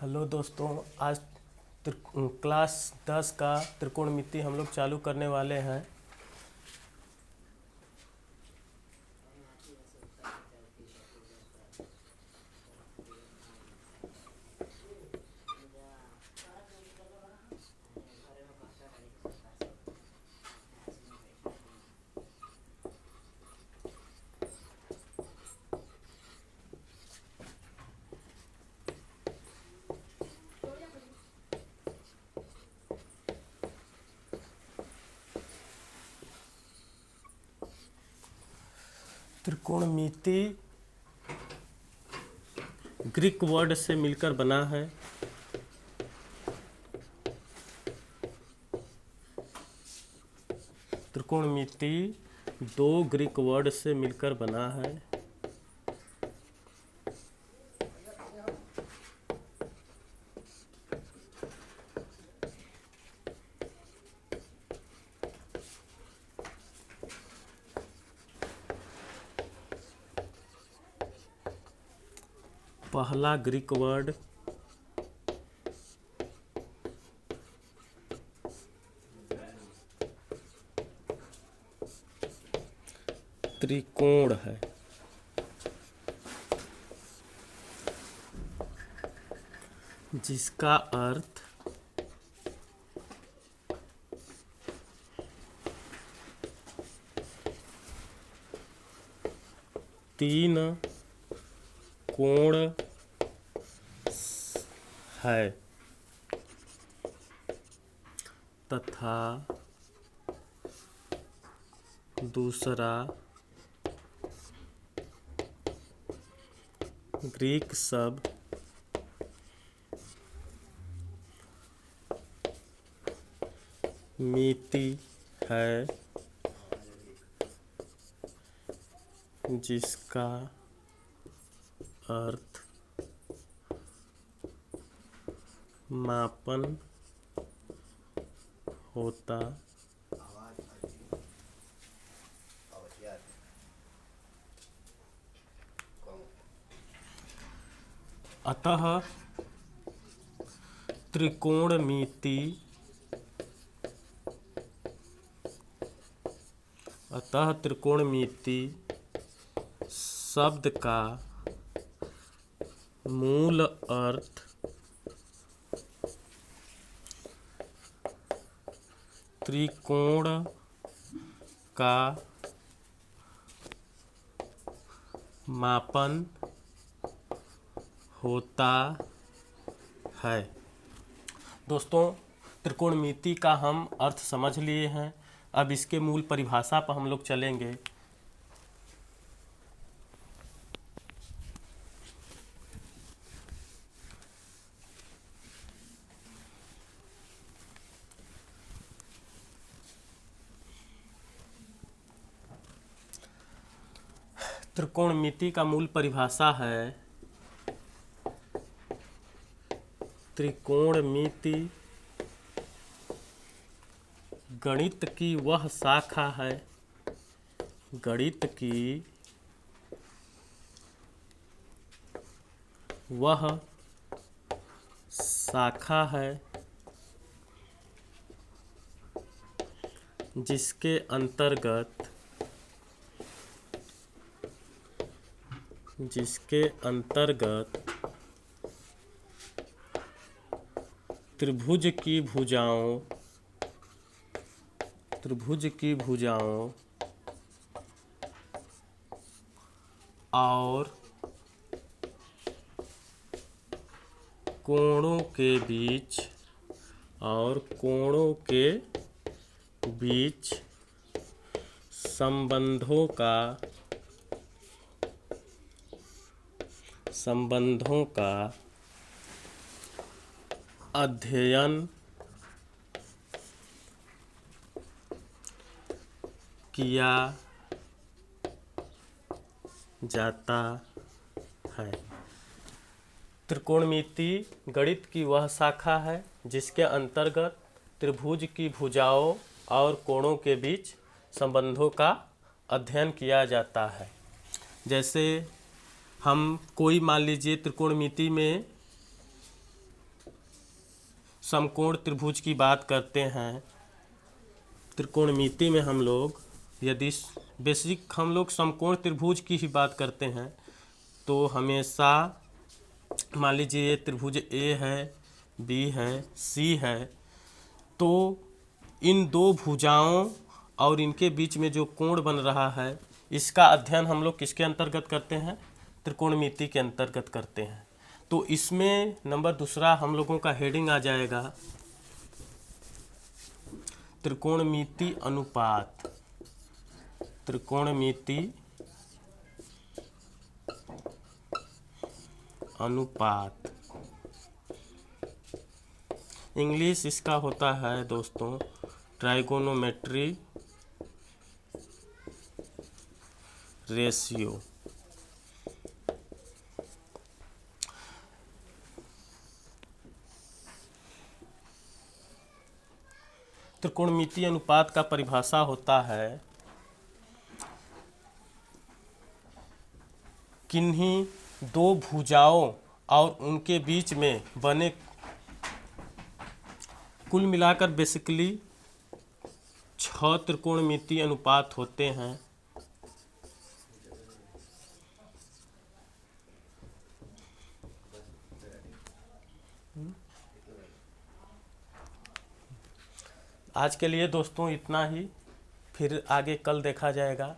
Hello दोस्तों, आज class 10 का त्रिकोणमिति हम लोग चालू करने वाले हैं। त्रिकोणमिति ग्रीक वर्ड से मिलकर बना है। त्रिकोणमिति दो ग्रीक वर्ड से मिलकर बना है। पहला ग्रीक वर्ड त्रिकोण है। जिसका अर्थ तीन कोण है तथा दूसरा ग्रीक शब्द मिति है, जिसका अर्थ मापन होता अतः त्रिकोणमिति शब्द का मूल अर्थ त्रिकोण का मापन होता है। दोस्तों, त्रिकोणमिति का हम अर्थ समझ लिए हैं। अब इसके मूल परिभाषा पर हम लोग चलेंगे। त्रिकोणमिति का मूल परिभाषा है त्रिकोणमिति गणित की वह शाखा है जिसके अंतर्गत त्रिभुज की भुजाओं और कोणों के बीच संबंधों का अध्ययन किया जाता है। त्रिकोणमिति गणित की वह शाखा है जिसके अंतर्गत त्रिभुज की भुजाओं और कोणों के बीच संबंधों का अध्ययन किया जाता है। जैसे हम कोई मान लीजिए त्रिकोणमिति में समकोण त्रिभुज की बात करते हैं, त्रिकोणमिति में हम लोग यदि बेसिक हम लोग समकोण त्रिभुज की ही बात करते हैं तो हमेशा मान लीजिए ये त्रिभुज ए है, बी है, सी है, तो इन दो भुजाओं और इनके बीच में जो कोण बन रहा है इसका अध्ययन हम लोग किसके अंतर्गत करते हैं? त्रिकोणमिति के अंतर्गत करते हैं। तो इसमें नंबर दूसरा हम लोगों का हेडिंग आ जाएगा त्रिकोणमिति अनुपात। त्रिकोणमिति अनुपात, इंग्लिश इसका होता है दोस्तों ट्राइगोनोमेट्री रेशियो। त्रिकोणमिति अनुपात का परिभाषा होता है किन्हीं दो भुजाओं और उनके बीच में बने, कुल मिलाकर बेसिकली 6 त्रिकोणमिति अनुपात होते हैं। आज के लिए दोस्तों इतना ही, फिर आगे कल देखा जाएगा।